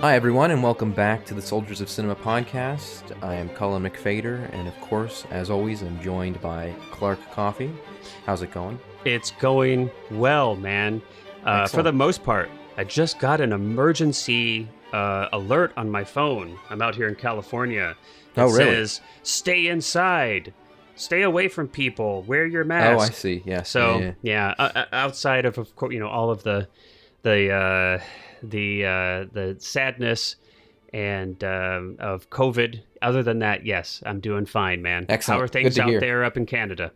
Hi, everyone, and welcome back to the Soldiers of Cinema podcast. I am Colin McFader, and of course, as always, I'm joined by Clark Coffey. How's it going? It's going well, man. For the most part, I just got an emergency alert on my phone. I'm out here in California. It says, stay inside, stay away from people, wear your mask. Oh, I see. Yes. So, outside of course, all of the sadness and of COVID. Other than that, yes, I'm doing fine, man. Excellent. How are things out there up in Canada?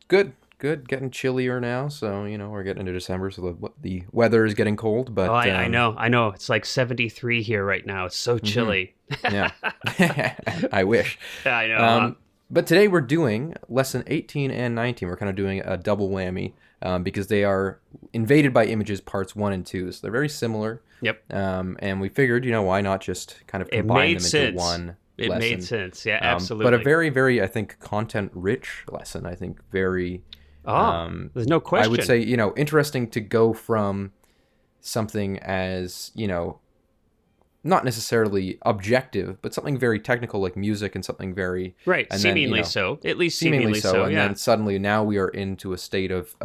Good. Getting chillier now, so we're getting into December, so the weather is getting cold. But I know. It's like 73 here right now. It's so chilly. Yeah, I wish. I know. But today we're doing lesson 18 and 19. We're kind of doing a double whammy because they are invaded by images parts 1 and 2. So they're very similar. Yep. And we figured, why not just kind of combine them into one lesson. It made sense. Yeah, absolutely. But a very, very, I think, content-rich lesson. I think very... there's no question. I would say, interesting to go from something as, not necessarily objective, but something very technical like music and something very... Right, seemingly so. At least seemingly so, and yeah. then suddenly now we are into a state of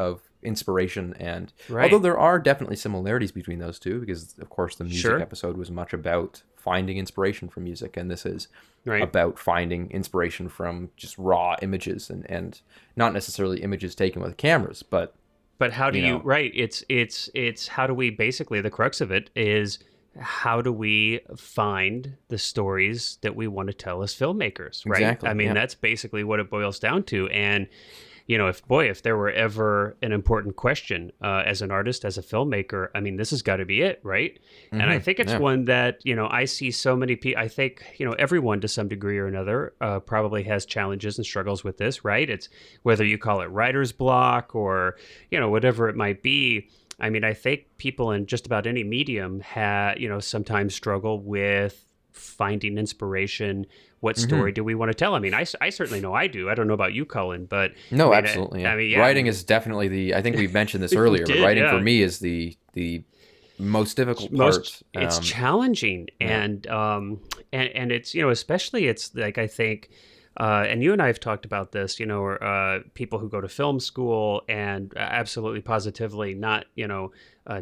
inspiration and... Right. Although there are definitely similarities between those two, because, of course, the music episode was much about finding inspiration from music, and this is about finding inspiration from just raw images and not necessarily images taken with cameras, but how do you it's how do we, basically the crux of it is, how do we find the stories that we want to tell as filmmakers, right? Exactly, I mean, that's basically what it boils down to. And if there were ever an important question as an artist, as a filmmaker, I mean, this has got to be it, right? Mm-hmm. And I think it's one that, I see so many people, I think, everyone to some degree or another probably has challenges and struggles with this, right? It's whether you call it writer's block or, whatever it might be. I mean, I think people in just about any medium sometimes struggle with finding inspiration. What story do we want to tell? I mean, I certainly know I do. I don't know about you, Colin, but... No, absolutely. Writing is definitely I think we mentioned this earlier, but writing for me is the most difficult part. It's challenging. And it's, especially it's like, I think... and you and I have talked about this, people who go to film school, and absolutely positively not,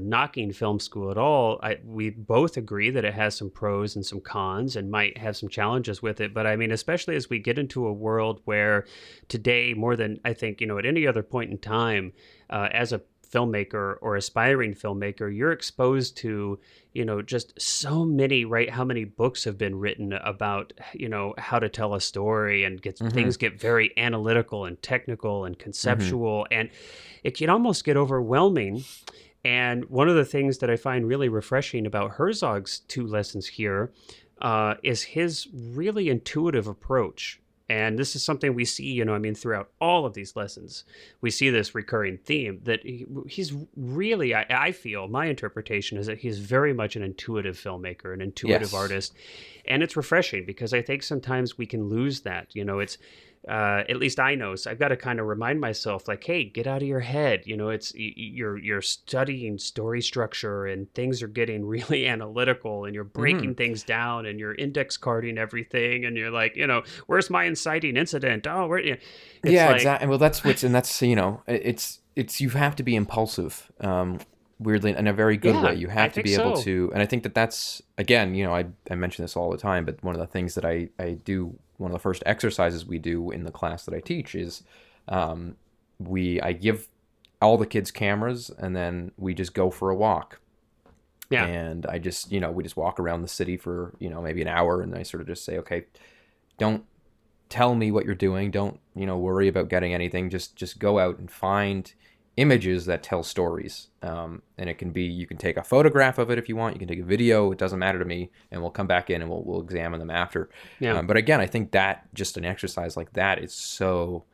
knocking film school at all. We both agree that it has some pros and some cons and might have some challenges with it. But I mean, especially as we get into a world where today, more than I think, at any other point in time, as a filmmaker or aspiring filmmaker, you're exposed to, just so many, right? How many books have been written about, how to tell a story, and things get very analytical and technical and conceptual, and it can almost get overwhelming. And one of the things that I find really refreshing about Herzog's 2 lessons here is his really intuitive approach. And this is something we see, throughout all of these lessons. We see this recurring theme that he's really, I feel, my interpretation is that he's very much an intuitive filmmaker, an intuitive artist. And it's refreshing because I think sometimes we can lose that. It's, at least I know, so I've got to kind of remind myself, like, hey, get out of your head. It's you're studying story structure, and things are getting really analytical, and you're breaking things down, and you're index carding everything, and you're like, where's my inciting incident? Oh, where? Exactly. Well, that's it's you have to be impulsive. Weirdly, in a very good way. You have to be able to, and I think that's, again, I mention this all the time, but one of the things that I do, one of the first exercises we do in the class that I teach is I give all the kids cameras, and then we just go for a walk. Yeah. And I just, we just walk around the city for, maybe an hour, and I sort of just say, okay, don't tell me what you're doing. Don't, worry about getting anything. Just go out and find images that tell stories. And it can be, you can take a photograph of it if you want, you can take a video, it doesn't matter to me, and we'll come back in and we'll examine them after. Yeah. But again, I think that just an exercise like that is so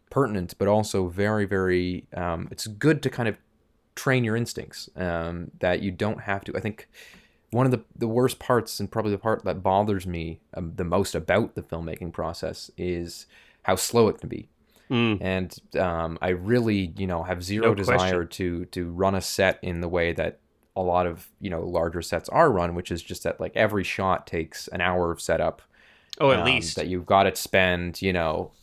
pertinent, but also very, very, it's good to kind of train your instincts, that you don't have to. I think one of the worst parts, and probably the part that bothers me the most about the filmmaking process, is how slow it can be. And I really, have zero desire to run a set in the way that a lot of, larger sets are run, which is just that like every shot takes an hour of setup. Oh, at least that you've got to spend,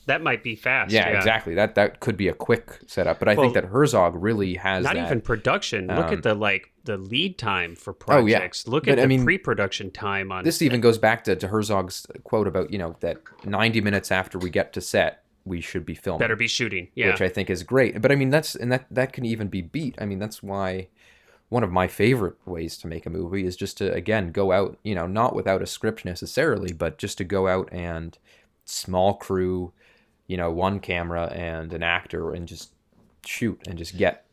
that might be fast. Yeah, exactly. That could be a quick setup, but I think that Herzog really has not that. Even production. Look at the lead time for Oh, projects. yeah. Look at the pre-production time on. This even goes back to Herzog's quote about that 90 minutes after we get to set, we should be filming. Better be shooting. Yeah, which I think is great. But I mean that can even be beat. I mean that's why one of my favorite ways to make a movie is just to, again, go out, not without a script necessarily, but just to go out and small crew, one camera and an actor, and just shoot and just get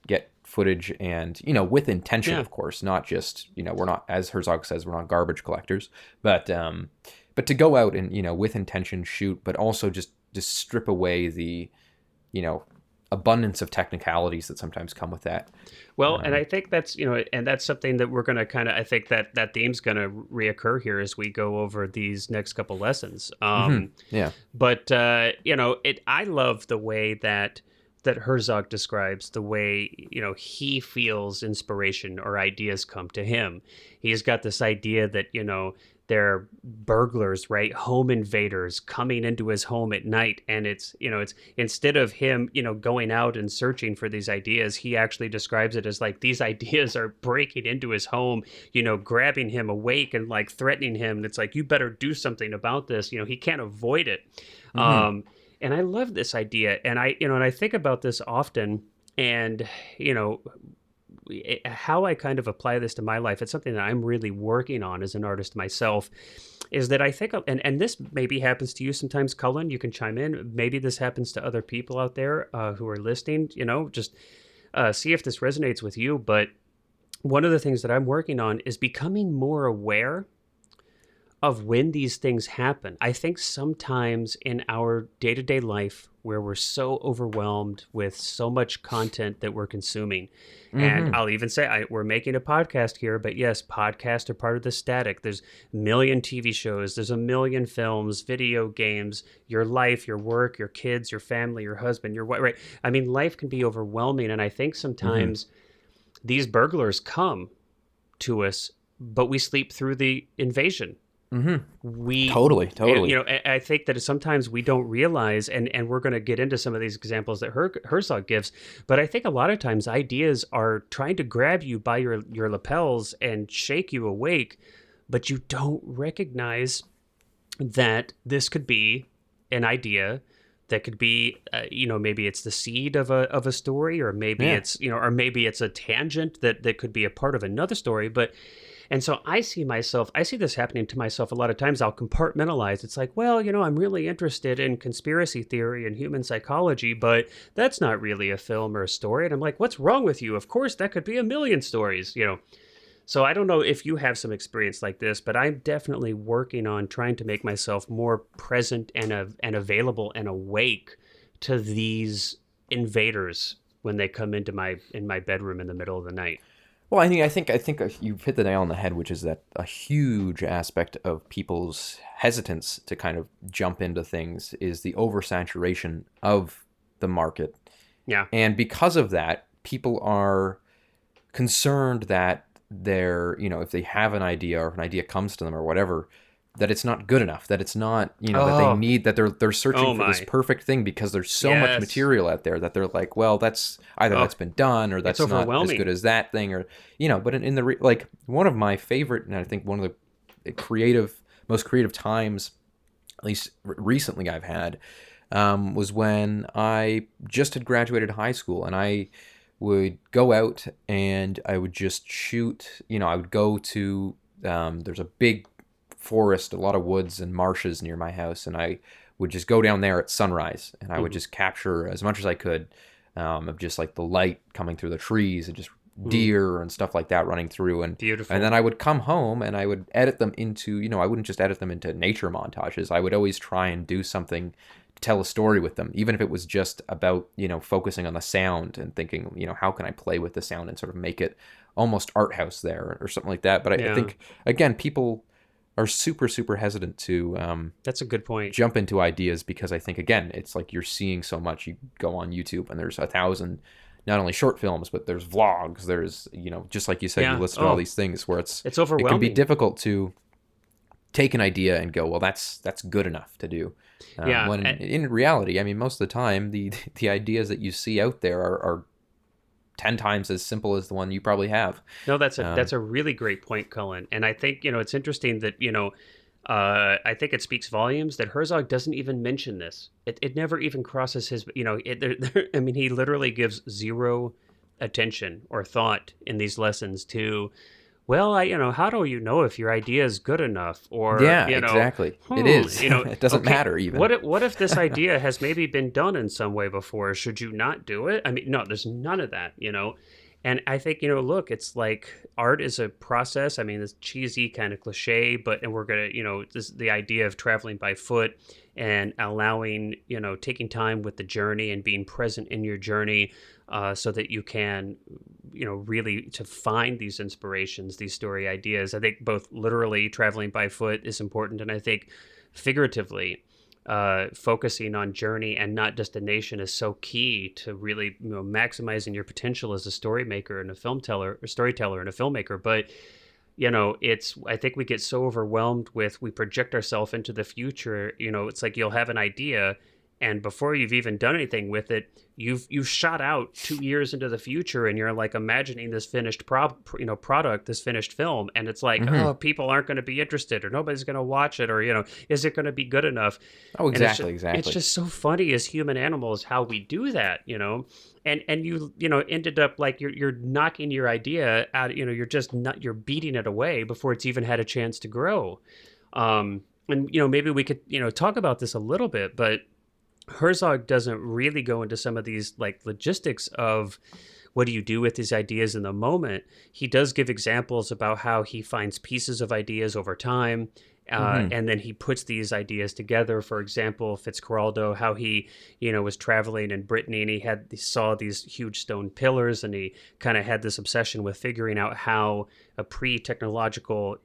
footage, and, with intention, of course, not just, we're not, as Herzog says, we're not garbage collectors, but to go out and, with intention shoot, but also just strip away the, abundance of technicalities that sometimes come with that. Well, and I think that's, and that's something that we're going to kind of, I think that theme's going to reoccur here as we go over these next couple lessons. Yeah. But, I love the way that Herzog describes the way, he feels inspiration or ideas come to him. He's got this idea that, they're burglars, right? Home invaders coming into his home at night. And it's instead of him, going out and searching for these ideas, he actually describes it as like these ideas are breaking into his home, grabbing him awake and like threatening him. And it's like, you better do something about this. He can't avoid it. And I love this idea. And I think about this often, and, how I kind of apply this to my life. It's something that I'm really working on as an artist myself, is that I think, and this maybe happens to you sometimes, Cullen, you can chime in. Maybe this happens to other people out there who are listening, just see if this resonates with you. But one of the things that I'm working on is becoming more aware of when these things happen. I think sometimes in our day-to-day life where we're so overwhelmed with so much content that we're consuming, and I'll even say we're making a podcast here, but yes, podcasts are part of the static. There's a million TV shows, there's a million films, video games, your life, your work, your kids, your family, your husband, your wife, right? I mean, life can be overwhelming, and I think sometimes these burglars come to us, but we sleep through the invasion. We totally. I think that sometimes we don't realize, and we're going to get into some of these examples that Herzog gives, but I think a lot of times ideas are trying to grab you by your lapels and shake you awake, but you don't recognize that this could be an idea that could be, maybe it's the seed of a story, or maybe it's, or maybe it's a tangent that could be a part of another story, And so I see this happening to myself a lot of times. I'll compartmentalize. It's like, well, I'm really interested in conspiracy theory and human psychology, but that's not really a film or a story. And I'm like, what's wrong with you? Of course, that could be a million stories, So I don't know if you have some experience like this, but I'm definitely working on trying to make myself more present and available and awake to these invaders when they come into in my bedroom in the middle of the night. Well, I think you've hit the nail on the head, which is that a huge aspect of people's hesitance to kind of jump into things is the oversaturation of the market. Yeah. And because of that, people are concerned that they're, if they have an idea, or if an idea comes to them or whatever, that it's not good enough, that it's not, that they need, that they're searching for this perfect thing, because there's so much material out there that they're like, well, that's either that's been done, or that's not as good as that thing, or, but in the, like, one of my favorite, and I think one of the most creative times, at least recently I've had, was when I just had graduated high school, and I would go out and I would just shoot, I would go to, there's a big forest, a lot of woods and marshes near my house, and I would just go down there at sunrise, and I would just capture as much as I could of just like the light coming through the trees, and just deer and stuff like that running through, and beautiful. And then I would come home and I would edit them into, I wouldn't just edit them into nature montages. I would always try and do something to tell a story with them, even if it was just about, focusing on the sound and thinking, how can I play with the sound and sort of make it almost art house there, or something like that. But I think, again, people are super, super hesitant to that's a good point. Jump into ideas, because I think, again, it's like you're seeing so much. You go on YouTube and there's 1,000 not only short films, but there's vlogs. There's, just like you said, you Yeah. listen to all these things where It's it can be overwhelming. difficult to take an idea and go, well, that's good enough to do. Yeah. When in reality, I mean, most of the time, the ideas that you see out there are 10 times as simple as the one you probably have. No, that's a really great point, Cullen. And I think, it's interesting that, I think it speaks volumes that Herzog doesn't even mention this. It never even crosses his, I mean, he literally gives zero attention or thought in these lessons to, well, how do you know if your idea is good enough? Or, Yeah, exactly. It is. It doesn't okay, matter even. what if this idea has maybe been done in some way before? Should you not do it? I mean, no, there's none of that, And I think, look, it's like art is a process. I mean, it's cheesy kind of cliche, and we're going to, this the idea of traveling by foot and allowing, taking time with the journey and being present in your journey so that you can, really to find these inspirations, these story ideas. I think both literally traveling by foot is important. And I think figuratively, focusing on journey and not destination is so key to really maximizing your potential as a story maker and a storyteller and a filmmaker. But it's, I think we get so overwhelmed with, we project ourselves into the future. It's like you'll have an idea, and before you've even done anything with it, you've shot out 2 years into the future, and you're like imagining this finished product, this finished film, and it's like, oh, people aren't going to be interested, or nobody's going to watch it, or is it going to be good enough? Oh, exactly, It's just so funny as human animals how we do that, and you ended up like you're knocking your idea out, you're beating it away before it's even had a chance to grow. And maybe we could talk about this a little bit, but Herzog doesn't really go into some of these like logistics of what do you do with these ideas in the moment. He does give examples about how he finds pieces of ideas over time. And then he puts these ideas together. For example, Fitzcarraldo, how he, was traveling in Brittany, and he saw these huge stone pillars, and he kind of had this obsession with figuring out how a pre-technological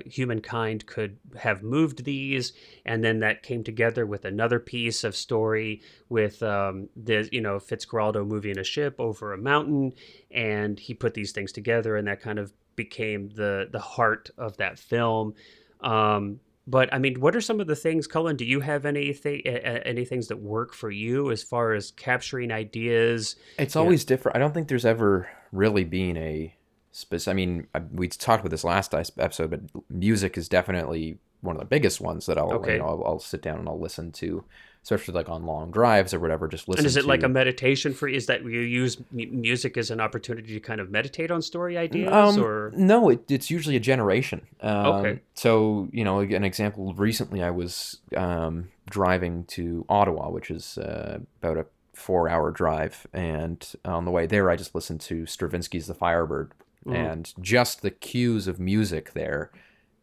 humankind could have moved these. And then that came together with another piece of story with Fitzcarraldo moving a ship over a mountain, and he put these things together, and that kind of became the heart of that film. But I mean, what are some of the things, Cullen? Do you have any things that work for you as far as capturing ideas? It's always different. I don't think there's ever really been a specific. I mean, we talked about this last episode, but music is definitely one of the biggest ones that I'll sit down and I'll listen to, especially like on long drives or whatever. Just listen. And is it like a meditation for? Is that you use music as an opportunity to kind of meditate on story ideas, or no? It's usually a generation. Okay. So an example. Recently, I was driving to Ottawa, which is about a 4-hour drive, and on the way there, I just listened to Stravinsky's The Firebird, and just the cues of music there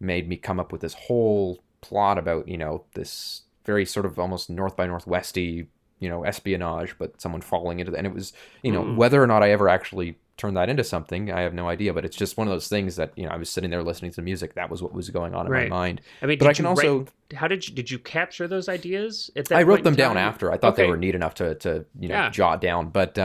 made me come up with this whole plot about this very sort of almost North by Northwesty, espionage, but someone falling into and it was, whether or not I ever actually turned that into something, I have no idea, but it's just one of those things that, I was sitting there listening to music. That was what was going on in my mind. I mean, but I can also, how did you capture those ideas at that I point wrote them in time? down after. I thought they were neat enough to jot down, but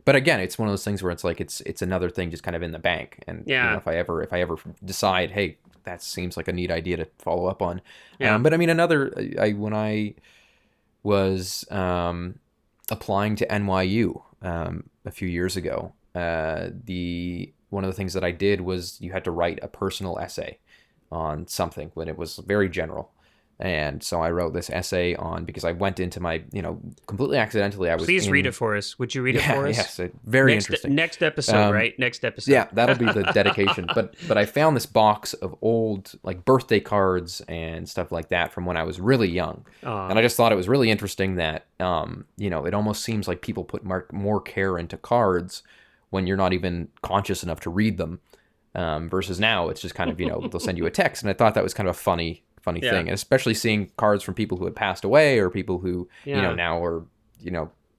again, it's one of those things where it's like, it's another thing just kind of in the bank. And if I ever decide, hey, that seems like a neat idea to follow up on. But I mean, when I was applying to NYU a few years ago, one of the things that I did was you had to write a personal essay on something when it was very general. And so I wrote this essay because I went into my, completely accidentally. Please read it for us. Would you read it for us? Yes, very interesting. Next episode, right? Next episode. Yeah, that'll be the dedication. But I found this box of old like birthday cards and stuff like that from when I was really young, and I just thought it was really interesting that it almost seems like people put more care into cards when you're not even conscious enough to read them, versus now it's just kind of they'll send you a text, and I thought that was kind of a funny thing, and especially seeing cards from people who had passed away or people who now are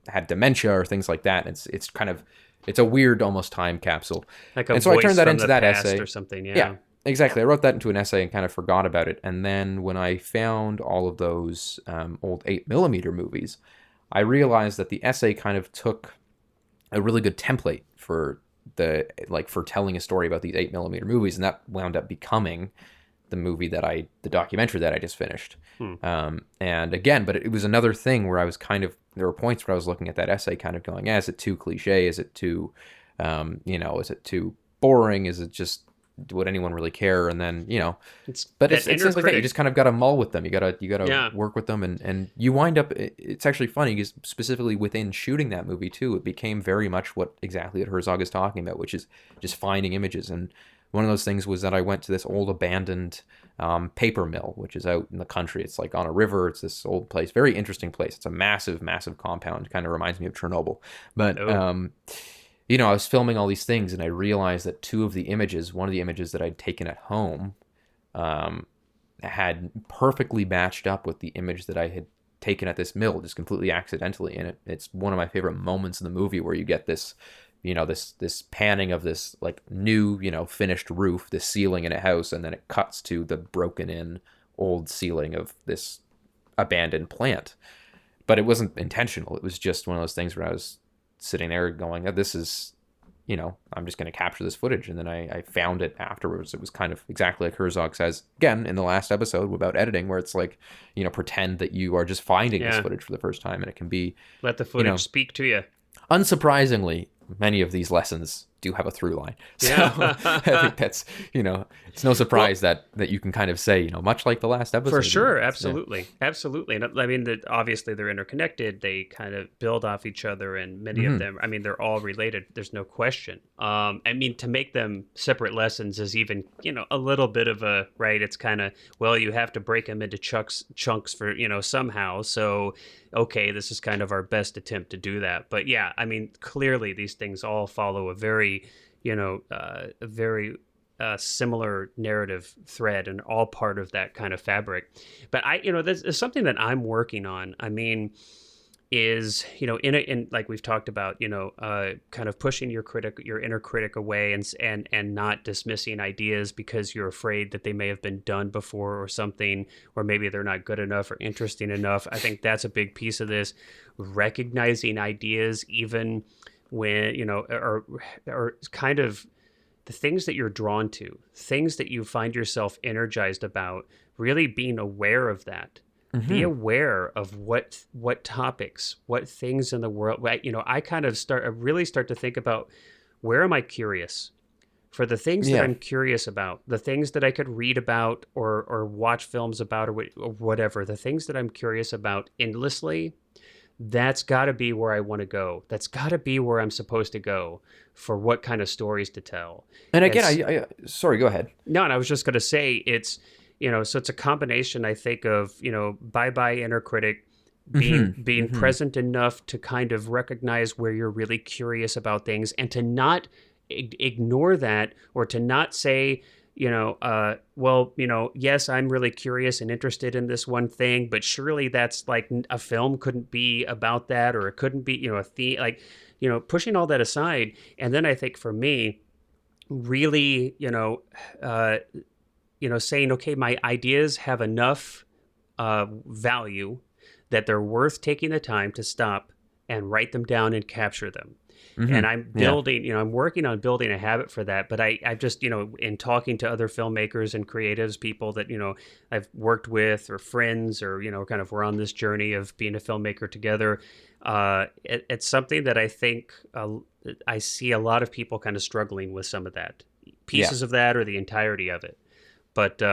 had dementia or things like that. It's a weird almost time capsule. And so I turned that into that essay or something. Yeah, exactly. I wrote that into an essay and kind of forgot about it. And then when I found all of those old 8mm movies, I realized that the essay kind of took a really good template for for telling a story about these 8mm movies, and that wound up becoming the documentary that I just finished. And again, but it was another thing where I was there were points where I was looking at that essay kind of going, is it too cliche? Is it too, is it too boring? Is it just, would anyone really care? And then, it's things like that. You just kind of got to mull with them. You gotta work with them, and you wind up, it's actually funny because specifically within shooting that movie too, it became very much exactly what Herzog is talking about, which is just finding images. And one of those things was that I went to this old abandoned paper mill, which is out in the country. It's like on a river. It's this old place, very interesting place. It's a massive, massive compound. Kind of reminds me of Chernobyl. But, I was filming all these things, and I realized that one of the images that I'd taken at home had perfectly matched up with the image that I had taken at this mill, just completely accidentally. And it's one of my favorite moments in the movie where you get this, this panning of this like new, finished roof, this ceiling in a house, and then it cuts to the broken in old ceiling of this abandoned plant. But it wasn't intentional. It was just one of those things where I was sitting there going, this is, I'm just going to capture this footage. And then I found it afterwards. It was kind of exactly like Herzog says, again, in the last episode about editing, where it's like, pretend that you are just finding this footage for the first time, and it can be... Let the footage speak to you. Unsurprisingly, many of these lessons do have a through line. So I think that's, it's no surprise that you can kind of say, much like the last episode. For sure. Absolutely. Absolutely. And I mean, obviously they're interconnected. They kind of build off each other, and many of them, I mean, they're all related. There's no question. I mean, to make them separate lessons is even, a little bit of a, right. It's kind of, well, you have to break them into chunks for, somehow. So, okay, this is kind of our best attempt to do that. But yeah, I mean, clearly these things all follow a very, similar narrative thread, and all part of that kind of fabric. But there's something that I'm working on. I mean, is, in like we've talked about, kind of pushing your inner critic away, and not dismissing ideas because you're afraid that they may have been done before or something, or maybe they're not good enough or interesting enough. I think that's a big piece of this, recognizing ideas, even when, or kind of the things that you're drawn to, things that you find yourself energized about, really being aware of that. Be aware of what topics, what things in the world. I kind of really start to think about, where am I curious? For the things that I'm curious about, the things that I could read about or watch films about or whatever, the things that I'm curious about endlessly, that's got to be where I want to go. That's got to be where I'm supposed to go for what kind of stories to tell. And again, sorry, go ahead. No, and I was just going to say it's, so it's a combination, I think, of, bye-bye inner critic, being present enough to kind of recognize where you're really curious about things, and to not ignore that, or to not say, yes, I'm really curious and interested in this one thing, but surely that's like a film couldn't be about that, or it couldn't be, a theme, like, pushing all that aside. And then I think for me, really, saying, okay, my ideas have enough value that they're worth taking the time to stop and write them down and capture them. And I'm building, I'm working on building a habit for that. But I just, in talking to other filmmakers and creatives, people that, I've worked with, or friends, or, kind of we're on this journey of being a filmmaker together. It's something that I think I see a lot of people kind of struggling with some of that, pieces of that, or the entirety of it. But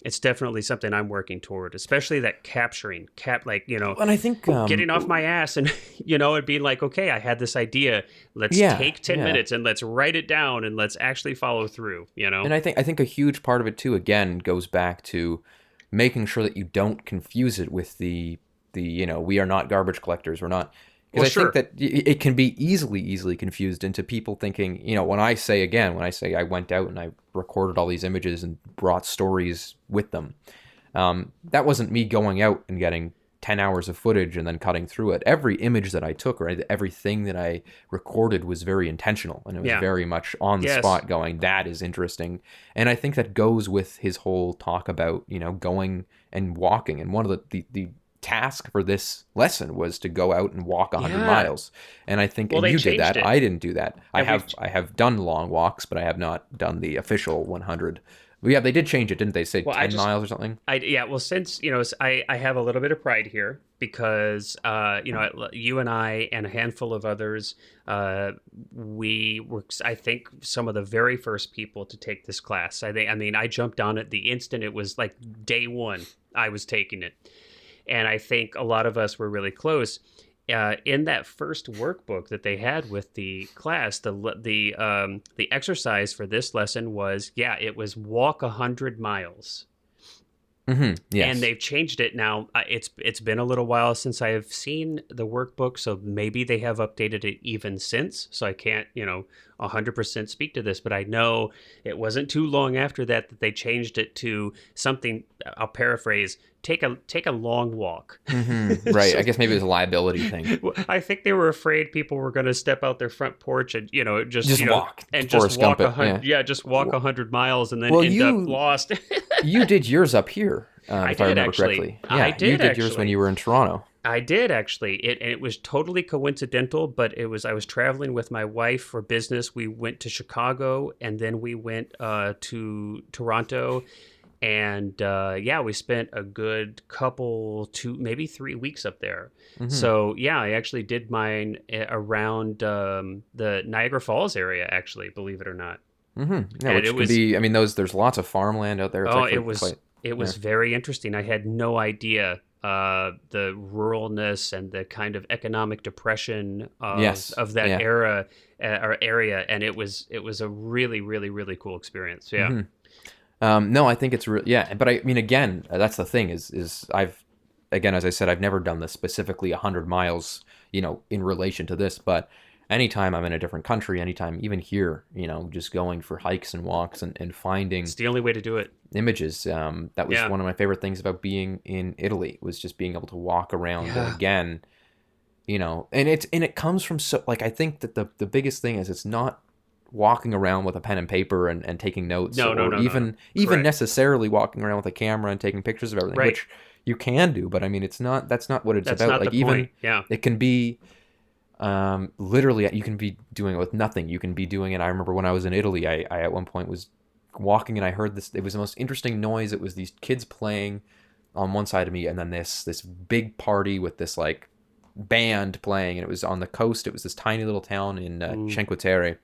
it's definitely something I'm working toward, especially that capturing, and I think getting off my ass and, and being like, okay, I had this idea. Let's take 10 minutes and let's write it down and let's actually follow through, And I think a huge part of it too, again, goes back to making sure that you don't confuse it with the we are not garbage collectors. We're not. Because I think that it can be easily confused into people thinking, when I say I went out and I recorded all these images and brought stories with them, that wasn't me going out and getting 10 hours of footage and then cutting through it. Every image that I took, or everything that I recorded, was very intentional, and it was very much on the spot going, that is interesting. And I think that goes with his whole talk about, going and walking. And one of the task for this lesson was to go out and walk 100 Yeah. miles. And I think, Well, and they you did changed that. it. I didn't do that. I And have done long walks, but I have not done the official 100. Well, yeah, they did change it, didn't they? Say well, 10 miles or something? well, since I have a little bit of pride here because you and I and a handful of others, we were, I think, some of the very first people to take this class. I jumped on it the instant it was like day one. I was taking it, and I think a lot of us were really close. In that first workbook that they had with the class, the exercise for this lesson was, it was walk 100 miles. Mm-hmm. And Yes. they've changed it now. It's been a little while since I've seen the workbook, so maybe they have updated it even since. So I can't 100% speak to this, but I know it wasn't too long after that they changed it to something. I'll paraphrase: take a long walk. Mm-hmm. Right. So I guess maybe it was a liability thing. I think they were afraid people were going to step out their front porch and Just walk. and Forrest just walk Gump it. 100, Yeah. just walk 100 miles and then Well, end up lost. you did yours up here, if I remember correctly. Yeah, I did you did yours when actually. you were in Toronto. I did actually. It was totally coincidental, but I was traveling with my wife for business. We went to Chicago and then we went to Toronto, and we spent a good maybe 3 weeks up there. Mm-hmm. So I actually did mine around the Niagara Falls area. Actually, believe it or not. Mm-hmm. Yeah, And which could be. I mean, there's lots of farmland out there. It's actually it was very interesting. I had no idea the ruralness and the kind of economic depression of that era or area, and it was a really, really, really cool experience. Yeah. Mm-hmm. No, I think it's but I mean, again, that's the thing is as I said, I've never done this specifically 100 miles, in relation to this, but anytime I'm in a different country, anytime, even here, just going for hikes and walks and finding It's the only way to do it. images. That was one of my favorite things about being in Italy, was just being able to walk around. And again, and it comes from I think that the biggest thing is it's not walking around with a pen and paper and taking notes, even necessarily walking around with a camera and taking pictures of everything, which you can do, but I mean, that's not what it's That's about. not the point. It can be literally, you can be doing it with nothing. You can be doing it. I remember when I was in Italy, I at one point was walking and I heard this. It was the most interesting noise. It was these kids playing on one side of me, and then this Mm. party with this like band playing, and it was on the coast. It was this tiny little town in Cinque Terre.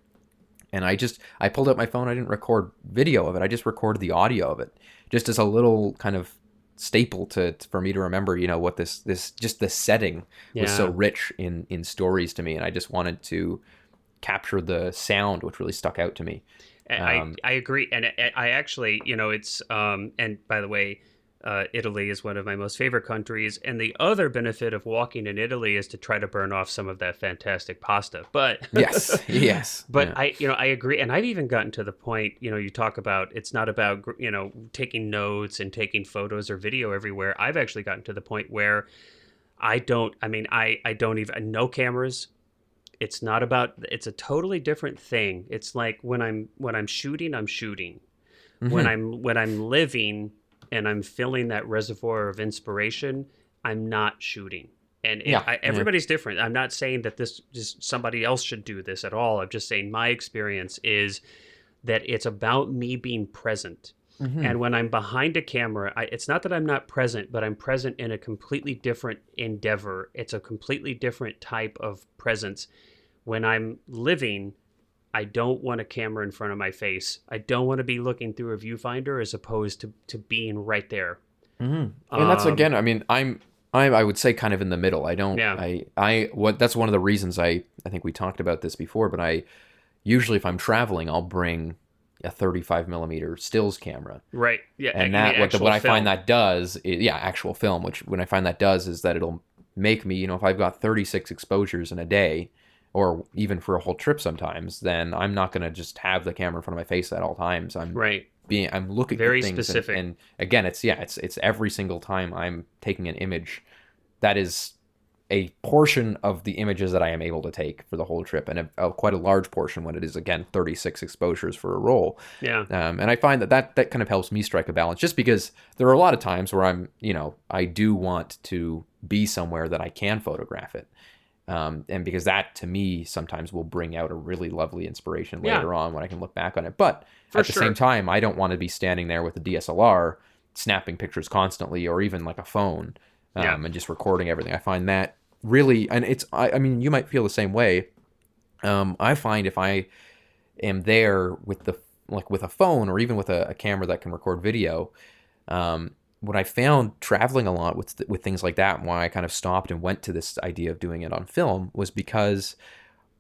And I pulled out my phone. I didn't record video of it. I just recorded the audio of it, just as a little kind of staple for me to remember. What this just the setting was so rich in stories to me, and I just wanted to capture the sound, which really stuck out to me. I agree, and I actually, it's and by the way, Italy is one of my most favorite countries, and the other benefit of walking in Italy is to try to burn off some of that fantastic pasta. But yes. But I agree, and I've even gotten to the point, you talk about it's not about taking notes and taking photos or video everywhere. I've actually gotten to the point where I don't even no cameras. It's not about. It's a totally different thing. It's like when I'm shooting, I'm shooting. Mm-hmm. When I'm living and I'm filling that reservoir of inspiration, I'm not shooting. And everybody's different. I'm not saying that this just somebody else should do this at all. I'm just saying my experience is that it's about me being present. Mm-hmm. And when I'm behind a camera, it's not that I'm not present, but I'm present in a completely different endeavor. It's a completely different type of presence. When I'm living, I don't want a camera in front of my face. I don't want to be looking through a viewfinder as opposed to being right there. Mm-hmm. And that's, again, I mean, I would say kind of in the middle. I don't, that's one of the reasons I think we talked about this before, but I usually, if I'm traveling, I'll bring a 35 millimeter stills camera. Right. Yeah. And what I find that does is, actual film, which when I find that does is that it'll make me, if I've got 36 exposures in a day, or even for a whole trip sometimes, then I'm not going to just have the camera in front of my face at all times. I'm looking very at things specific. And again, it's every single time I'm taking an image that is a portion of the images that I am able to take for the whole trip, and quite a large portion when it is, again, 36 exposures for a roll. Yeah. And I find that kind of helps me strike a balance, just because there are a lot of times where I do want to be somewhere that I can photograph it. And because that, to me, sometimes will bring out a really lovely inspiration later on when I can look back on it. But at the same time, I don't want to be standing there with a DSLR snapping pictures constantly, or even like a phone, and just recording everything. I find that really, and I mean, you might feel the same way. I find if I am there with with a phone, or even with a camera that can record video, what I found traveling a lot with things like that, and why I kind of stopped and went to this idea of doing it on film, was because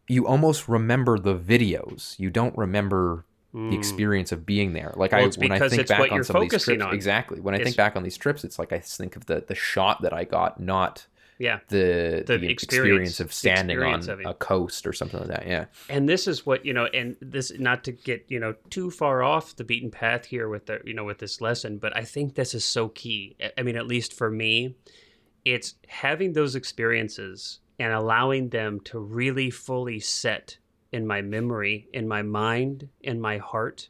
you almost remember the videos. You don't remember the experience of being there. Like, when I think back on some of these trips, exactly. When I think back on these trips, it's like I think of the shot that I got, not the experience of standing on a coast or something like that. Yeah. And this is what, and this, not to get, too far off the beaten path here with with this lesson, but I think this is so key. I mean, at least for me, it's having those experiences and allowing them to really fully set in my memory, in my mind, in my heart,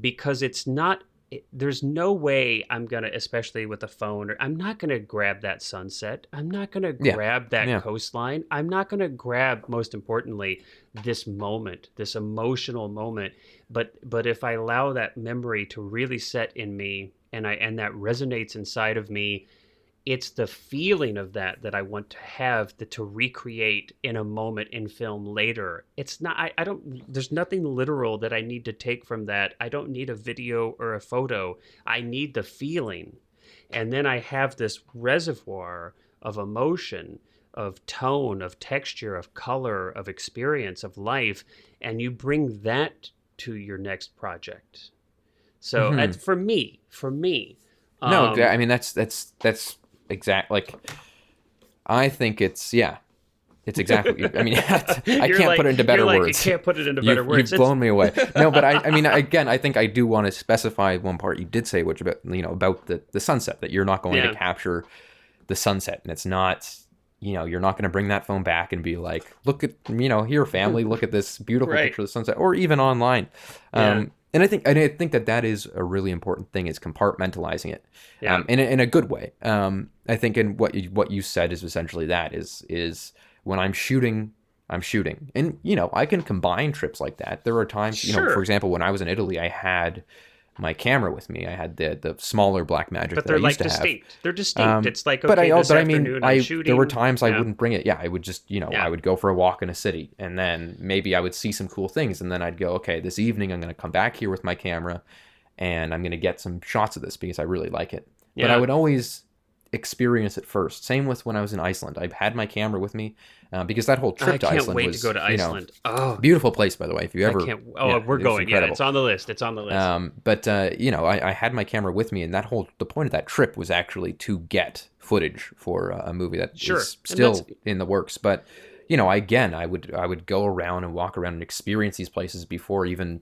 because it's not, there's no way I'm going to, especially with a phone, or I'm not going to grab that sunset. I'm not going to grab that coastline. I'm not going to grab, most importantly, this moment, this emotional moment. But if I allow that memory to really set in me, and that resonates inside of me, it's the feeling of that I want to have, to recreate in a moment in film later. It's not, I don't, there's nothing literal that I need to take from that. I don't need a video or a photo. I need the feeling. And then I have this reservoir of emotion, of tone, of texture, of color, of experience, of life. And you bring that to your next project. So for me, no, I mean, that's exact. Like, I think it's exactly. I mean, I can't put it into better words. You can't put it into better words. You've blown me away. No, but I mean, again, I think I do want to specify one part you did say, which about the sunset, that you're not going to capture the sunset, and it's not, you're not going to bring that phone back and be like, look at, here, family, look at this beautiful picture of the sunset, or even online. And I think that is a really important thing, is compartmentalizing it, in a good way. I think in what you said is essentially that is when I'm shooting, and I can combine trips like that. There are times, for example, when I was in Italy, I had my camera with me. I had the smaller Blackmagic that I used to distinct. have. They're distinct. It's like, okay, this afternoon I'm shooting. There were times I wouldn't bring it. Yeah, I would just, I would go for a walk in a city, and then maybe I would see some cool things, and then I'd go, okay, this evening I'm going to come back here with my camera, and I'm going to get some shots of this because I really like it. But I would always experience it first. Same with when I was in Iceland. I had my camera with me because that whole trip to Iceland was, I can't wait to go to Iceland. Beautiful place, by the way. If you ever, we're going. Yeah, it's on the list. It's on the list. But I had my camera with me, and the point of that trip was actually to get footage for a movie that is still in the works. But again, I would go around and walk around and experience these places before even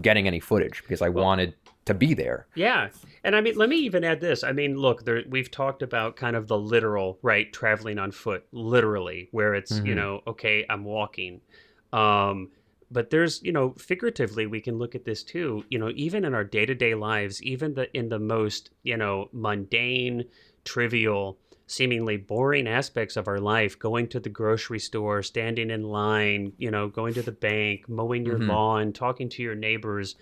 getting any footage, because I wanted to be there. Yeah. And I mean, let me even add this. I mean, look, we've talked about kind of the literal, right? Traveling on foot, literally, where it's, okay, I'm walking. But there's, figuratively, we can look at this too, even in our day-to-day lives, even in the most, mundane, trivial, seemingly boring aspects of our life, going to the grocery store, standing in line, going to the bank, mowing your lawn, talking to your neighbors.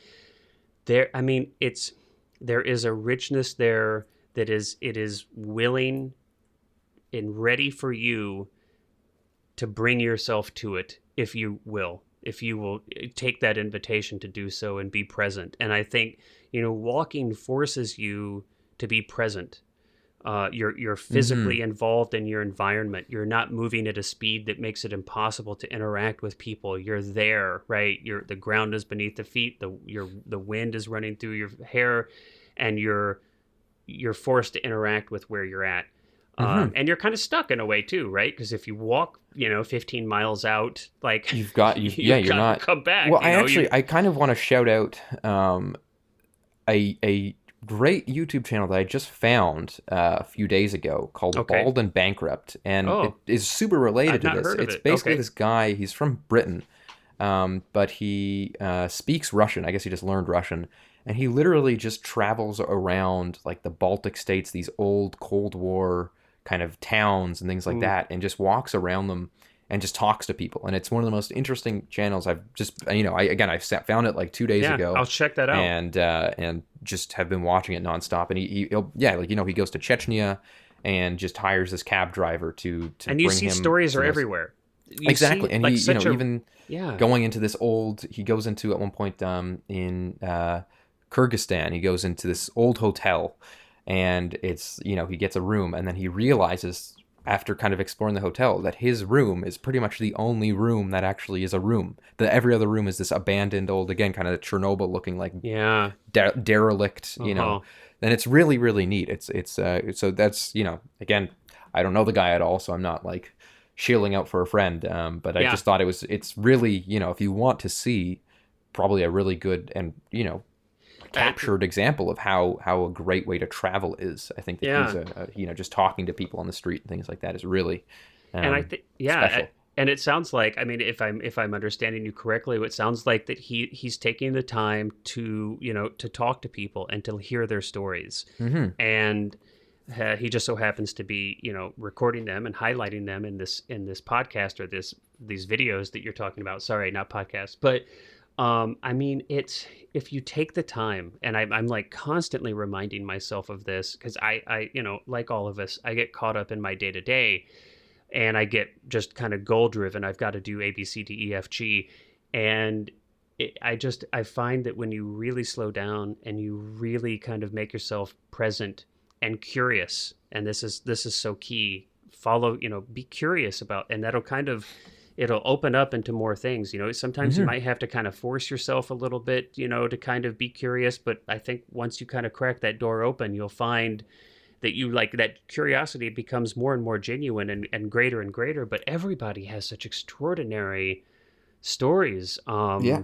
There is a richness there that is willing and ready for you to bring yourself to it, if you will take that invitation to do so and be present. And I think, walking forces you to be present. You're physically involved in your environment. You're not moving at a speed that makes it impossible to interact with people. You're there, right? The ground is beneath the feet. The wind is running through your hair, and you're forced to interact with where you're at. And you're kind of stuck in a way too, right? Because if you walk, 15 miles out, like you're not come back. Well, I kind of want to shout out a great YouTube channel that I just found a few days ago called Okay. Bald and Bankrupt, and it Oh, is super related I've to not this. heard of It's it. basically Okay. this guy. He's from Britain, but he speaks Russian. I guess he just learned Russian, and he literally just travels around like the Baltic states, these old Cold War kind of towns and things like Hmm. that, and just walks around them and just talks to people. And it's one of the most interesting channels I've just, found it like 2 days Yeah, ago, I'll check that out. and just have been watching it nonstop. And he'll yeah, like he goes to Chechnya and just hires this cab driver to And you bring see him stories to are the most. everywhere. You Exactly. see And like he, such a even yeah. going into this old, he goes into at one point in Kyrgyzstan, he goes into this old hotel, and it's, he gets a room, and then he realizes after kind of exploring the hotel that his room is pretty much the only room that actually is a room. That every other room is this abandoned old, again, kind of Chernobyl looking, like Yeah. derelict, Uh-huh. and it's really, really neat. It's so that's, again, I don't know the guy at all, so I'm not like shilling out for a friend. But I Yeah. just thought it's really, if you want to see probably a really good and, Uh, captured example of how a great way to travel is. I think that he's yeah. just talking to people on the street and things like that is really And I think special. and it sounds like, I mean, if I'm understanding you correctly, it sounds like that he's taking the time to, to talk to people and to hear their stories. Hmm. And he just so happens to be, recording them and highlighting them in this podcast, or these videos that you're talking about. Sorry, not podcast, but I mean, it's, if you take the time, and I'm like constantly reminding myself of this, because I, like all of us, I get caught up in my day to day, and I get just kind of goal driven. I've got to do A, B, C, D, E, F, G, and I find that when you really slow down and you really kind of make yourself present and curious, and this is so key. Follow, be curious about, and that'll kind of, it'll open up into more things. Sometimes you Hmm. might have to kind of force yourself a little bit, to kind of be curious. But I think once you kind of crack that door open, you'll find that you like that curiosity becomes more and more genuine and greater and greater. But everybody has such extraordinary stories, Yeah.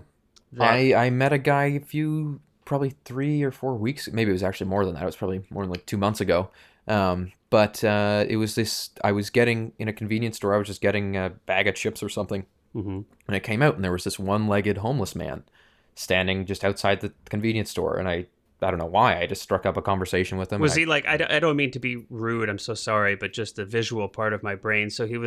that I met a guy a few, probably 3 or 4 weeks, maybe it was actually more than that. It was probably more than like 2 months ago. But it was this. I was getting in a convenience store. I was just getting a bag of chips or something, mhm. and I came out, and there was this one-legged homeless man standing just outside the convenience store, and I don't know why. I just struck up a conversation with him, and Was he like, I don't mean to be rude, I'm so sorry, but just the visual part of my brain. So he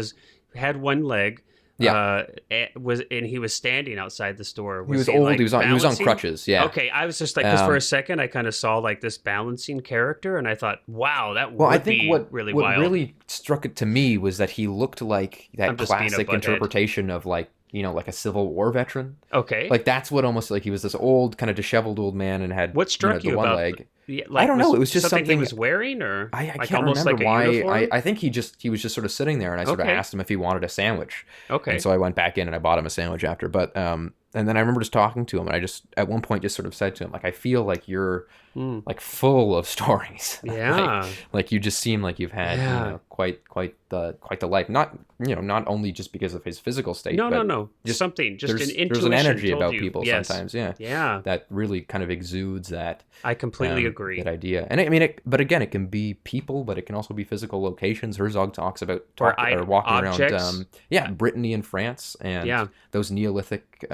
had one leg, yeah, and he was standing outside the store. he Was was he old. He like was on balancing? crutches. Yeah. Okay, I was just like, because for a Um, second I kind of saw like this balancing character, and I thought, wow, that Well, I would think be really what wild. really struck it to me was that he looked like I'm that just being a classic butthead. interpretation of, like, like a Civil War veteran. Okay, Like that's what, almost like he was this old, kind of disheveled old man and had, what struck the you one about leg. yeah, I like, don't know. was It was just something he something. was wearing, or I like can't almost remember like a why. uniform? I think he was just sort of sitting there, and I sort of Okay, asked him if he wanted a sandwich, and okay, so I went back in and I bought him a sandwich after. But and then I remember just talking to him, and I just at one point just sort of said to him, like, I feel like you're hmm. like full of stories. like Yeah, like you just seem like you've had, yeah. quite the life. Not, not only just because of his physical state, No, no, but no. just Something, just an there's an intuition energy told about you. people Yes. sometimes, yeah, Yeah, that really kind of exudes that I completely that agree. idea. And I mean, but again, it can be people, but it can also be physical locations. Herzog talks about Or walking around, objects. yeah, Brittany and France, and Yeah, those Neolithic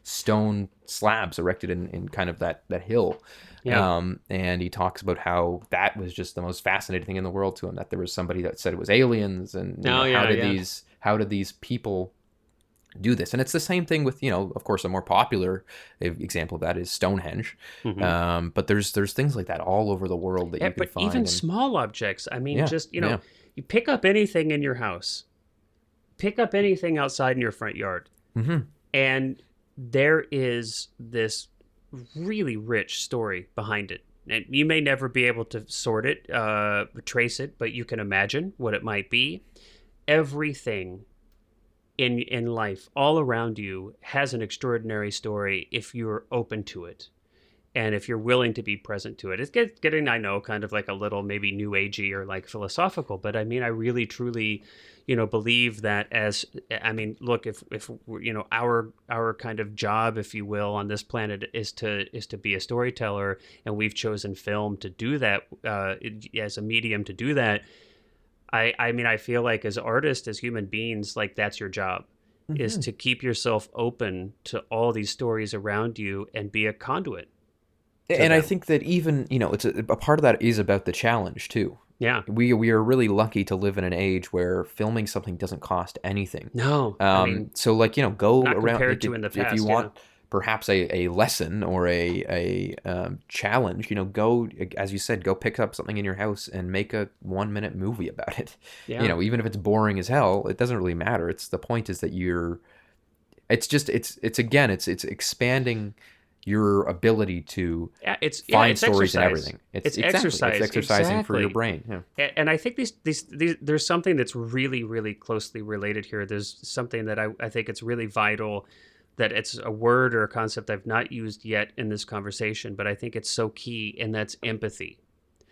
stone slabs erected in kind of that hill. yeah. And he talks about how that was just the most fascinating thing in the world to him. That there was somebody that said it was aliens, and No, how yeah, did yeah. these people do this? And it's the same thing with, of course, a more popular example of that is Stonehenge. Hmm. But there's things like that all over the world that you can But even find. And small objects. I mean, yeah, just yeah. you pick up anything in your house, pick up anything outside in your front yard, Hmm. and there is this really rich story behind it. And you may never be able to sort it, trace it, but you can imagine what it might be. Everything in life all around you has an extraordinary story if you're open to it. And if you're willing to be present to it, it's getting, I know, kind of like a little maybe new agey or like philosophical, but I mean, I really truly, believe that look, if our kind of job, if you will, on this planet is to be a storyteller, and we've chosen film to do that as a medium to do that. I mean, I feel like as artists, as human beings, like that's your job, is to keep yourself open to all these stories around you and be a conduit. And I think that even, it's a part of that is about the challenge too. Yeah. We are really lucky to live in an age where filming something doesn't cost anything. No. So like, go not around compared to in the past, if you want perhaps a lesson or a challenge, go, as you said, go pick up something in your house and make a 1-minute movie about it. Yeah. Even if it's boring as hell, it doesn't really matter. The point is that it's expanding your ability to find stories and everything. It's exercise. It's exercising for your brain. Yeah. And I think these there's something that's really, really closely related here. There's something that I think it's really vital, that it's a word or a concept I've not used yet in this conversation, but I think it's so key, and that's empathy.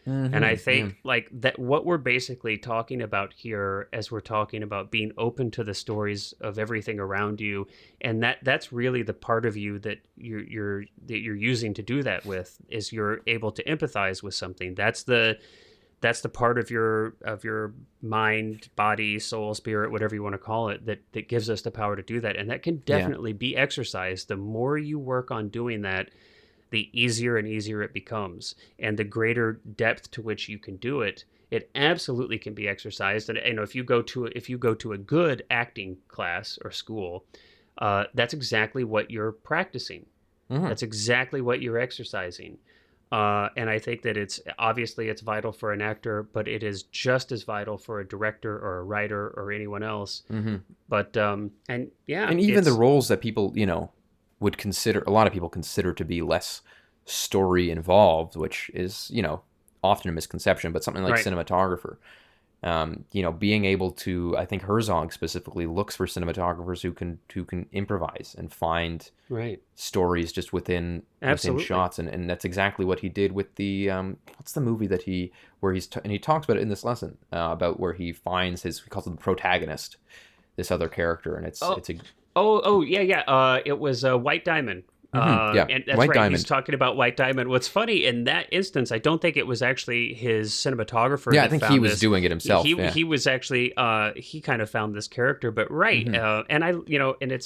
And I think like that what we're basically talking about here, as we're talking about being open to the stories of everything around you, and that's really the part of you that you're using to do that with, is you're able to empathize with something. That's the part of your mind, body, soul, spirit, whatever you want to call it, that gives us the power to do that. And that can definitely be exercised. The more you work on doing that, the easier and easier it becomes, and the greater depth to which you can do it. It absolutely can be exercised. And if you go to a good acting class or school, that's exactly what you're practicing. That's exactly what you're exercising. And I think that it's vital for an actor, but it is just as vital for a director or a writer or anyone else. But and even the roles that people would consider, a lot of people consider to be less story involved, which is often a misconception, but something like cinematographer. Being able to, I think Herzog specifically looks for cinematographers who can improvise and find stories just within shots, and that's exactly what he did with the what's the movie that he talks about it in this lesson about where he finds he calls him the protagonist, this other character, and it was White Diamond. And that's White right. Diamond. He's talking about White Diamond. What's funny in that instance, I don't think it was actually his cinematographer. Yeah, I think he was doing it himself. He was actually he kind of found this character, but and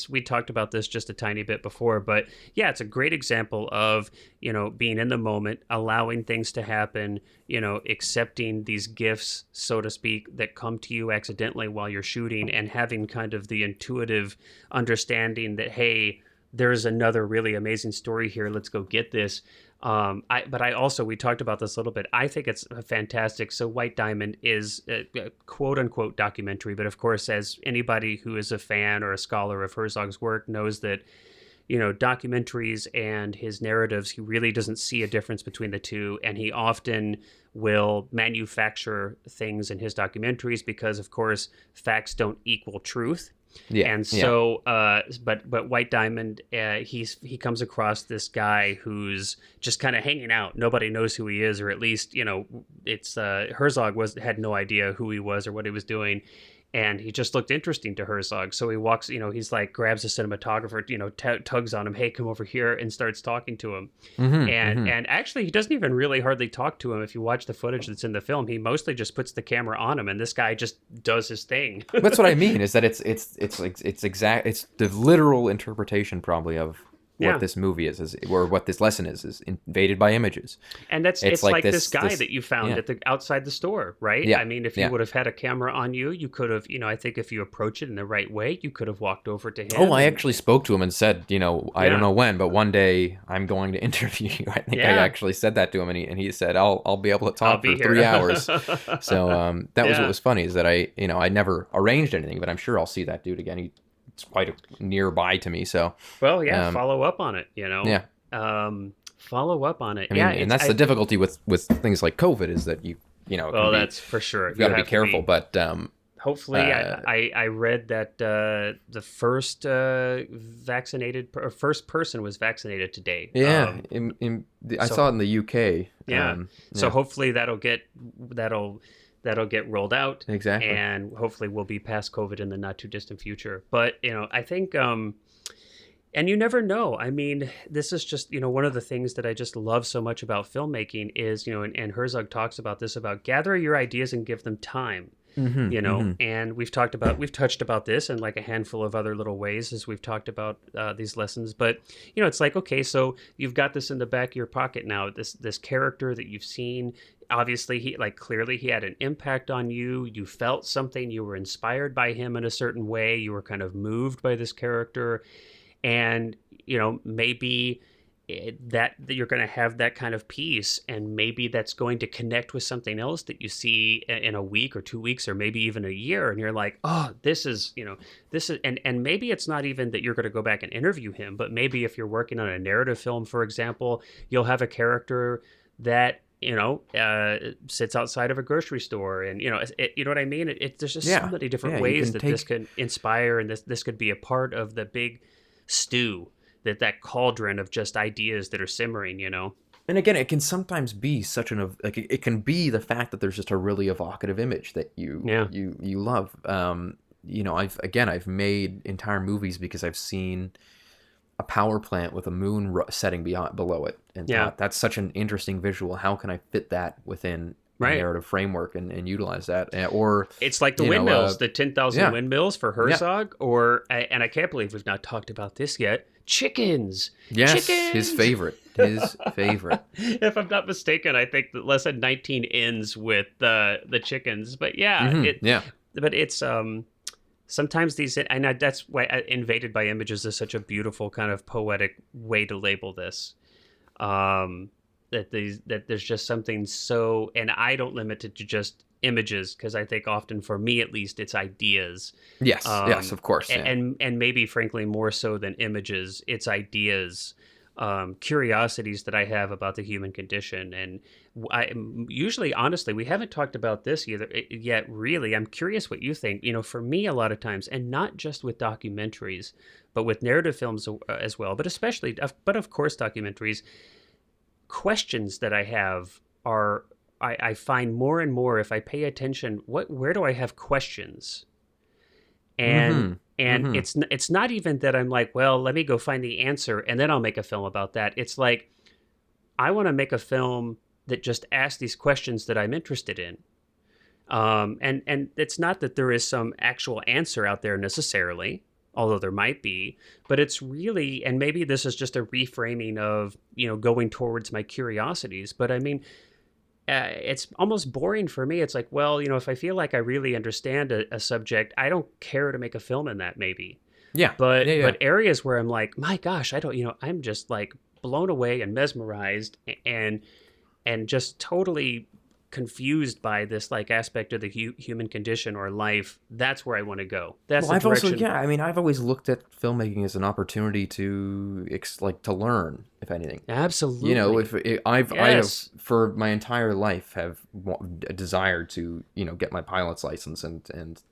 we talked about this just a tiny bit before, but yeah, it's a great example of being in the moment, allowing things to happen, accepting these gifts, so to speak, that come to you accidentally while you're shooting, and having kind of the intuitive understanding that, hey, there's another really amazing story here. Let's go get this. We talked about this a little bit. I think it's fantastic. So White Diamond is a quote unquote documentary, but of course, as anybody who is a fan or a scholar of Herzog's work knows, that documentaries and his narratives, he really doesn't see a difference between the two, and he often will manufacture things in his documentaries because, of course, facts don't equal truth. But White Diamond, he comes across this guy who's just kind of hanging out. Nobody knows who he is, or at least it's Herzog had no idea who he was or what he was doing. And he just looked interesting to Herzog. So he walks, he's like, grabs a cinematographer, tugs on him, hey, come over here, and starts talking to him. And actually, he doesn't even really hardly talk to him. If you watch the footage that's in the film, he mostly just puts the camera on him, and this guy just does his thing. That's what I mean, is that it's the literal interpretation probably of what this movie is, or what this lesson is invaded by images. And it's like this guy that you found at the outside the store, right? Yeah. I mean, if you would have had a camera on you, you could have, I think if you approach it in the right way, you could have walked over to him. Oh, I actually spoke to him and said, I don't know when, but one day I'm going to interview you. I think I actually said that to him, and he said, I'll be able to talk for 3 hours. So that was what was funny, is that I never arranged anything, but I'm sure I'll see that dude again. It's quite nearby to me, so follow up on it, follow up on it. And that's the difficulty with things like COVID, is that that's for sure. You got to be careful, but hopefully, I read that the first vaccinated or first person was vaccinated today. Yeah, I So saw it in the UK. yeah, so Yeah, hopefully that'll get rolled out, exactly. and hopefully we'll be past COVID in the not too distant future. But I think and you never know. I mean, this is just, one of the things that I just love so much about filmmaking is, and Herzog talks about this, about gather your ideas and give them time. And we've touched about this in like a handful of other little ways as we've talked about these lessons. But it's like, okay, so you've got this in the back of your pocket now, this character that you've seen. Obviously, clearly he had an impact on you. You felt something, you were inspired by him in a certain way, you were kind of moved by this character. And maybe that you're going to have that kind of piece, and maybe that's going to connect with something else that you see in a week or 2 weeks or maybe even a year, and you're like, oh, this is and maybe it's not even that you're going to go back and interview him, but maybe if you're working on a narrative film, for example, you'll have a character that sits outside of a grocery store, and you know what I mean. There's just so many different ways that this could inspire, and this could be a part of the big stew, that cauldron of just ideas that are simmering. And again, it can sometimes be such it can be the fact that there's just a really evocative image that you love. I've made entire movies because I've seen a power plant with a moon setting below it, and thought, that's such an interesting visual. How can I fit that within a narrative framework and utilize that? Or it's like the windmills, the 10,000 windmills for Herzog, and I can't believe we've not talked about this yet. Chickens. Yes, his favorite. If I'm not mistaken, I think that Lesson 19 ends with the chickens. But but it's sometimes these, and that's why Invaded by Images is such a beautiful kind of poetic way to label this. That there's just something so, and I don't limit it to just images, because I think often, for me at least, it's ideas. Yes, of course. And maybe frankly more so than images, it's ideas, curiosities that I have about the human condition. And I usually, honestly, we haven't talked about this yet, really. I'm curious what you think. For me, a lot of times, and not just with documentaries, but with narrative films as well, but of course documentaries, questions that I have are, I find more and more, if I pay attention, where do I have questions? And it's not even that I'm like, well, let me go find the answer and then I'll make a film about that. It's like, I want to make a film that just asks these questions that I'm interested in. And it's not that there is some actual answer out there necessarily, although there might be, but it's really, and maybe this is just a reframing of, going towards my curiosities. But I mean, it's almost boring for me. It's like, well, if I feel like I really understand a subject, I don't care to make a film in that, maybe. Yeah. But areas where I'm like, my gosh, I don't, I'm just like blown away and mesmerized and just totally confused by this like aspect of the human condition or life. That's where I want to go. That's the direction. I've always looked at filmmaking as an opportunity to learn, if anything. Absolutely. I have for my entire life have desired to get my pilot's license and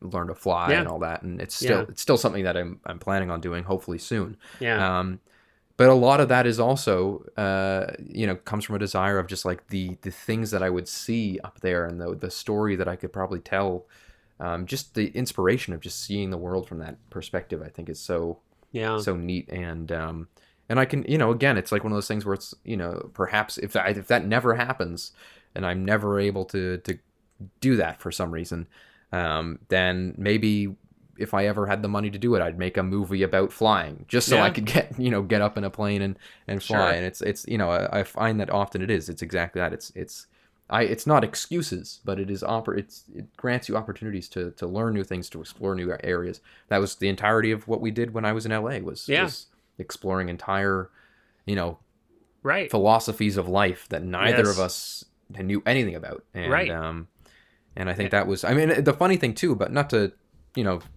learn to fly and all that, and it's still something that I'm planning on doing, hopefully soon. But a lot of that is also, comes from a desire of just like the things that I would see up there, and the story that I could probably tell. Just the inspiration of just seeing the world from that perspective, I think, is so neat. And I can, again, it's like one of those things where it's, perhaps if that never happens, and I'm never able to do that for some reason, then maybe, if I ever had the money to do it, I'd make a movie about flying, just so I could get up in a plane and fly. Sure. And it's I find that often it's exactly that. It's not excuses, but it grants you opportunities to learn new things, to explore new areas. That was the entirety of what we did when I was in LA, was exploring entire, philosophies of life that neither of us knew anything about. And, and I think that was, the funny thing too, but not to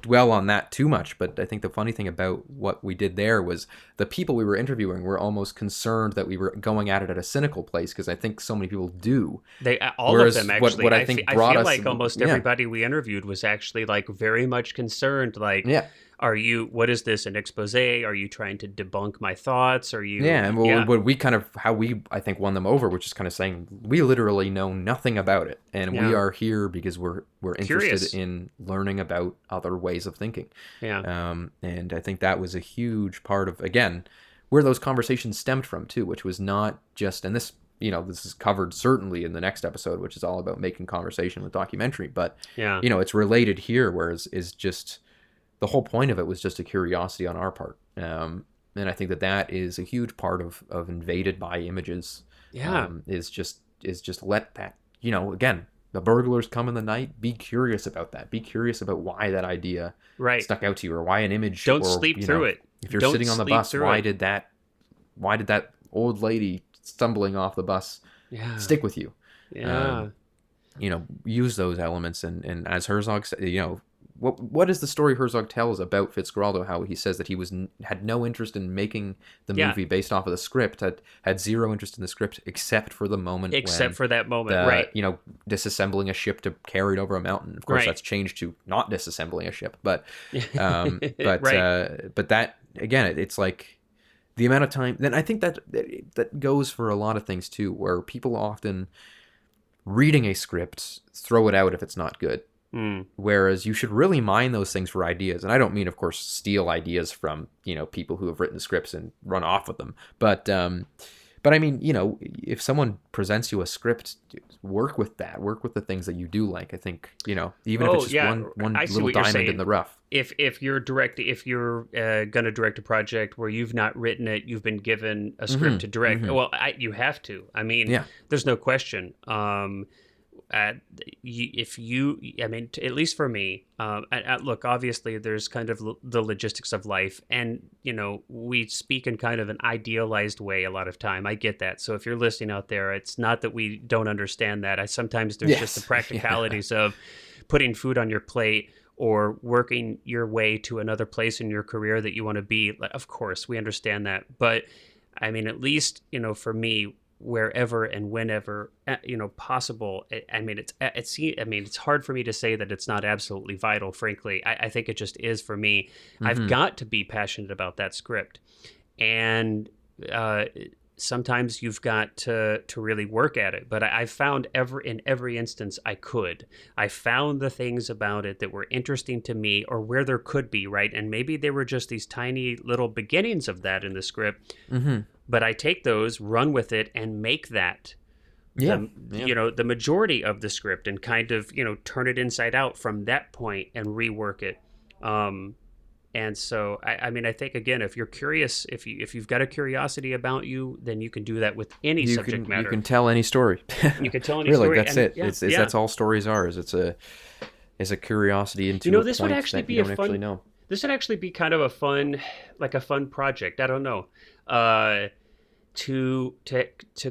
dwell on that too much, but I think the funny thing about what we did there was the people we were interviewing were almost concerned that we were going at it at a cynical place, because I think so many people do. They all Whereas of them actually. what I think brought feel us, like almost everybody we interviewed was actually like very much concerned. Like, yeah. What is this, an expose? Are you trying to debunk my thoughts? Are you? Yeah, and what we kind of, how we, I think, won them over, which is kind of saying we literally know nothing about it, and we are here because we're interested Curious. in learning about other ways of thinking. Yeah. And I think that was a huge part of, again, where those conversations stemmed from too, which was not just, and this, this is covered certainly in the next episode, which is all about making conversation with documentary, but it's related here, whereas is just, the whole point of it was just a curiosity on our part. And I think that is a huge part of Invaded by Images. Yeah. Is just let that, again, the burglars come in the night. Be curious about that. Be curious about why that idea stuck out to you, or why an image. Don't sleep through it. If you're sitting on the bus, why did that old lady stumbling off the bus stick with you? Yeah. Use those elements, and as Herzog said, what is the story Herzog tells about Fitzgeraldo? How he says that he had no interest in making the movie based off of the script, had zero interest in the script except for the moment, for that moment, right? Disassembling a ship to carry it over a mountain. Of course, that's changed to not disassembling a ship, but but that again, it's like the amount of time. Then I think that goes for a lot of things too, where people often reading a script throw it out if it's not good. Whereas you should really mine those things for ideas. And I don't mean, of course, steal ideas from, people who have written scripts and run off with them. But I mean, if someone presents you a script, work with that. Work with the things that you do like. I think, even if it's just one little diamond in the rough. If you're gonna direct a project where you've not written it, you've been given a script to direct. Well, you have to. I mean, there's no question. At least for me, look, obviously there's kind of the logistics of life, and we speak in kind of an idealized way a lot of time. I get that. So if you're listening out there, it's not that we don't understand that. Sometimes there's just the practicalities of putting food on your plate or working your way to another place in your career that you want to be. Of course, we understand that, but I mean, at least for me, wherever and whenever possible. It's hard for me to say that it's not absolutely vital. Frankly, I think it just is for me. I've got to be passionate about that script, and sometimes you've got to really work at it. But I found in every instance I found the things about it that were interesting to me, or where there could be, right? And maybe they were just these tiny little beginnings of that in the script. But I take those, run with it, and make that the majority of the script, and kind of turn it inside out from that point and rework it. And so I think, again, if you're curious, if you've got a curiosity about you, then you can do that with any subject matter. You can tell any story. You can tell any really, story. That's it. That's all stories are. It's a curiosity into this would actually be actually know. This would actually be kind of a fun project. I don't know. To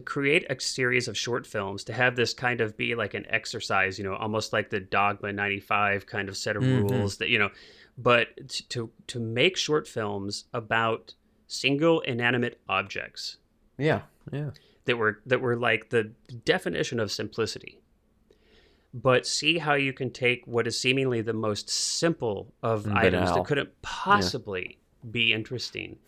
create a series of short films, to have this kind of be like an exercise, almost like the Dogma 95 kind of set of rules that, but to make short films about single inanimate objects. Yeah. That were like the definition of simplicity. But see how you can take what is seemingly the most simple of items that couldn't possibly be interesting,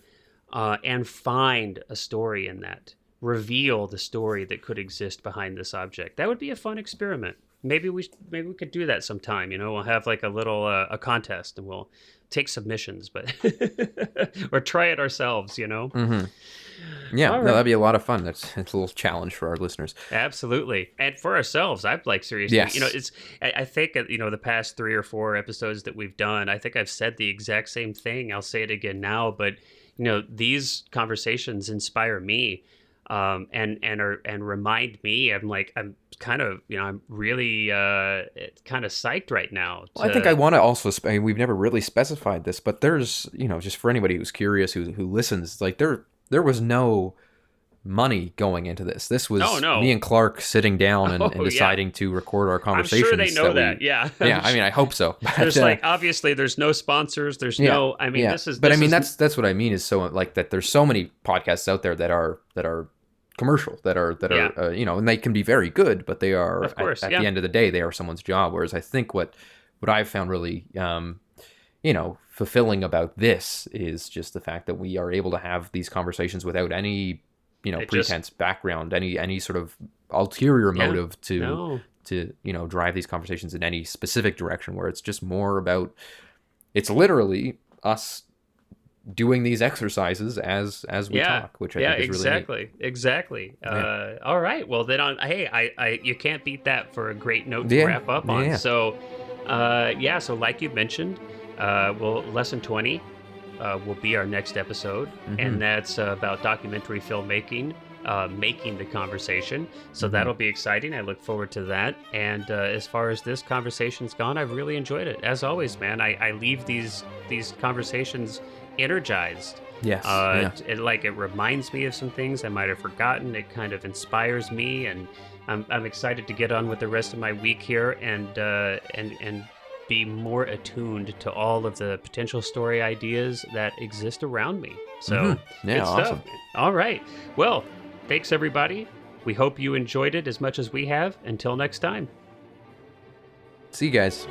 and find a story in that. Reveal the story that could exist behind this object. That would be a fun experiment. Maybe we could do that sometime. We'll have like a little a contest, and we'll take submissions, but or try it ourselves. Yeah, right. No, that'd be a lot of fun. It's a little challenge for our listeners. Absolutely, and for ourselves. I'd like seriously. Yes. I think the past 3 or 4 episodes that we've done, I think I've said the exact same thing. I'll say it again now, but these conversations inspire me. And remind me. I'm kind of I'm really kind of psyched right now. Well, I think I want to also. We've never really specified this, but there's just for anybody who's curious, who listens, like there was no money going into this. This was Oh, no. me and Clark sitting down and deciding to record our conversations. I'm sure they know that. Yeah. Yeah. I mean, I hope so. But, there's obviously there's no sponsors. There's no, I mean, this is, but I mean, that's what I mean is so like that there's so many podcasts out there that are commercial, that are and they can be very good, but they are, of course, at the end of the day, they are someone's job. Whereas I think what I've found really, fulfilling about this is just the fact that we are able to have these conversations without any, pretense, background, any sort of ulterior motive to drive these conversations in any specific direction, where it's just more about, it's literally us doing these exercises as we talk, which I think is really neat. Exactly. All right. Well, then I you can't beat that for a great note to wrap up on. So, so like you mentioned, lesson 20 will be our next episode, and that's about documentary filmmaking, making the conversation. So that'll be exciting. I look forward to that. And as far as this conversation's gone, I've really enjoyed it. As always, man, I leave these conversations energized. Yes. It reminds me of some things I might have forgotten. It kind of inspires me, and I'm excited to get on with the rest of my week here and be more attuned to all of the potential story ideas that exist around me. So good awesome stuff. All right. Well, thanks everybody. We hope you enjoyed it as much as we have. Until next time. See you guys.